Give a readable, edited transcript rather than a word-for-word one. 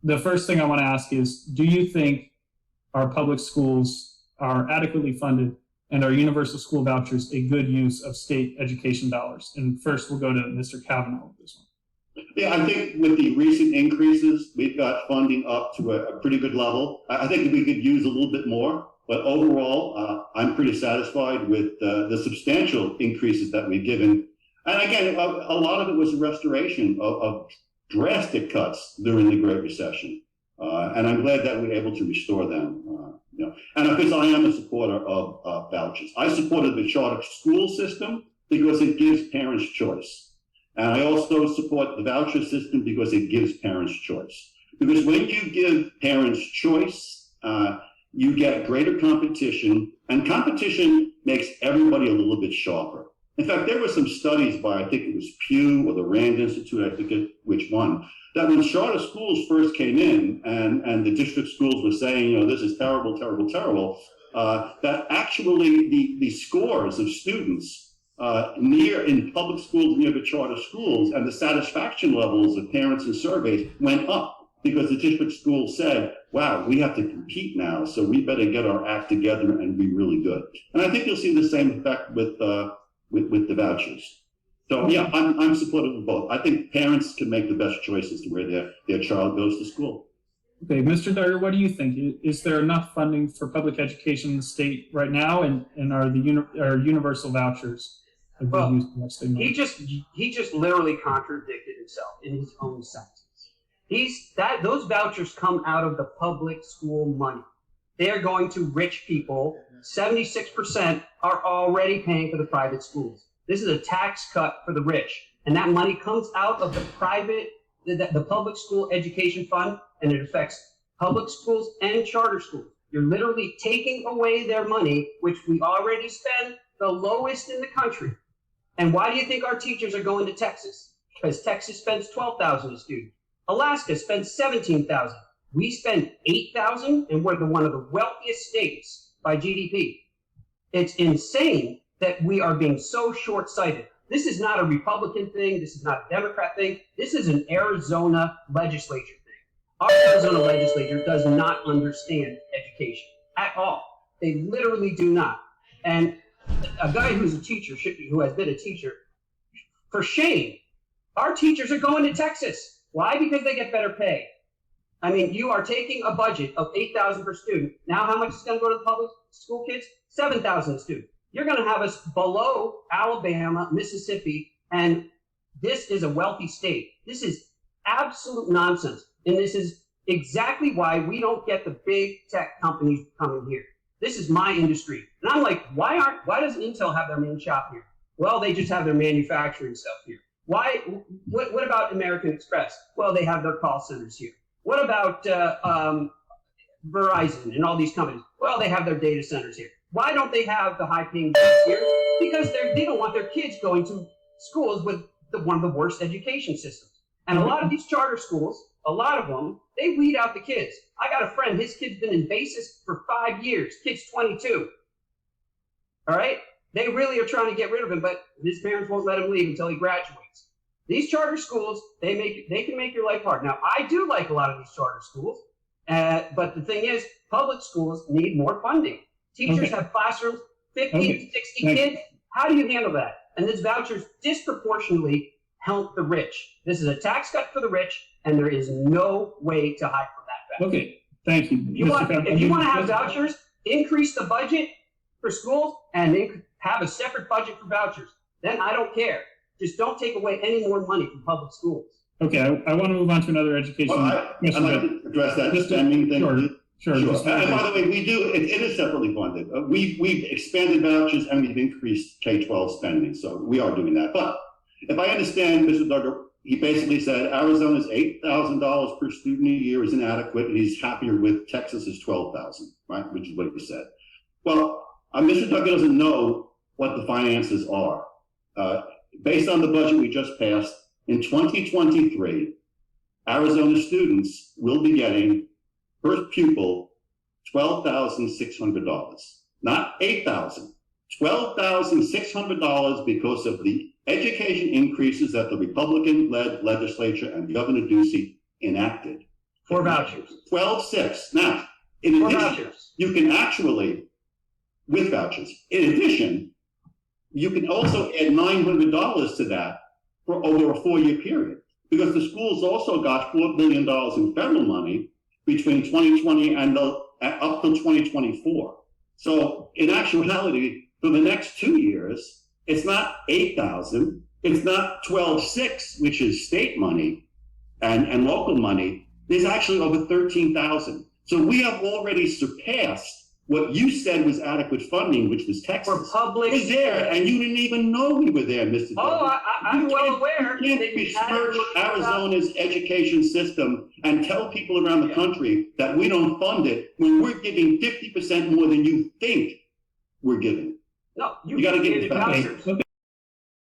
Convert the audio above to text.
the first thing I want to ask is, do you think our public schools are adequately funded and are universal school vouchers a good use of state education dollars? And first, we'll go to Mr. Kavanaugh with this one. Yeah, I think with the recent increases, we've got funding up to a pretty good level. I think we could use a little bit more, but overall, I'm pretty satisfied with the substantial increases that we've given. And again, a lot of it was a restoration of drastic cuts during the Great Recession. And I'm glad that we're able to restore them. And of course, I am a supporter of vouchers. I supported the charter school system because it gives parents choice. And I also support the voucher system because it gives parents choice. Because when you give parents choice, you get greater competition, and competition makes everybody a little bit sharper. In fact, there were some studies by, I think it was Pew or the Rand Institute, I forget which one, that when charter schools first came in and the district schools were saying, this is terrible, terrible, terrible, that actually the scores of students in public schools near the charter schools and the satisfaction levels of parents and surveys went up because the district schools said, wow, we have to compete now, so we better get our act together and be really good. And I think you'll see the same effect with the vouchers. So yeah, I'm supportive of both. I think parents can make the best choices to where their child goes to school. Okay, Mr. Duggar, what do you think? Is there enough funding for public education in the state right now, and are universal vouchers? Well, he just literally contradicted himself in his own sentences. Those vouchers come out of the public school money. They are going to rich people. 76% are already paying for the private schools. This is a tax cut for the rich, and that money comes out of the public school education fund, and it affects public schools and charter schools. You're literally taking away their money, which we already spend the lowest in the country. And why do you think our teachers are going to Texas? Because Texas spends $12,000 a student. Alaska spends $17,000. We spend $8,000, and we're one of the wealthiest states by GDP. It's insane that we are being so short-sighted. This is not a Republican thing. This is not a Democrat thing. This is an Arizona legislature thing. Our Arizona legislature does not understand education at all. They literally do not. And a guy who's a teacher, who has been a teacher, for shame. Our teachers are going to Texas. Why? Because they get better pay. I mean, you are taking a budget of $8,000 per student. Now how much is going to go to the public school kids? $7,000 a student. You're going to have us below Alabama, Mississippi, and this is a wealthy state. This is absolute nonsense. And this is exactly why we don't get the big tech companies coming here. This is my industry. And I'm like, why does Intel have their main shop here? Well, they just have their manufacturing stuff here. What about American Express? Well, they have their call centers here. What about Verizon and all these companies? Well, they have their data centers here. Why don't they have the high-paying jobs here? Because they don't want their kids going to schools with one of the worst education systems. And a lot of these charter schools, a lot of them, they weed out the kids. I got a friend, his kid's been in basis for 5 years. Kid's 22. All right? They really are trying to get rid of him, but his parents won't let him leave until he graduates. These charter schools, they can make your life hard. Now, I do like a lot of these charter schools, but the thing is, public schools need more funding. Teachers have classrooms, 50 to 60 kids. How do you handle that? And these vouchers disproportionately help the rich. This is a tax cut for the rich, and there is no way to hide from that fact. Okay, thank you. If you want to have vouchers, increase the budget for schools and have a separate budget for vouchers. Then I don't care. Just don't take away any more money from public schools. Okay, I want to move on to another education. Well, I'd like to address that spending thing. Sure. And by the way, it is separately funded. We've expanded vouchers and we've increased K-12 spending, so we are doing that. But if I understand Mr. Duggar, he basically said Arizona's $8,000 per student a year is inadequate, and he's happier with Texas's $12,000, right? Which is what he said. Well, Mr. Duggar doesn't know what the finances are. Based on the budget we just passed, in 2023, Arizona students will be getting per pupil $12,600, not $8,000, $12,600 because of the education increases that the Republican-led legislature and Governor Ducey enacted. For vouchers. 12.6. Now, in For addition, vouchers. you can actually, with vouchers, in addition, you can also add $900 to that for over a 4-year period, because the schools also got $4 billion in federal money between 2020 and up till 2024. So in actuality, for the next 2 years, it's not 8,000, it's not 12.6, which is state money and local money. There's actually over 13,000. So we have already surpassed what you said was adequate funding, which was Texas. For public. We were there, and you didn't even know we were there, Mr. Oh, I'm well aware. You that can't you had besmirch it. Arizona's education system and tell people around the Yeah. country that we don't fund it when we're giving 50% more than you think we're giving. No, You gotta give it back. vouchers. Okay.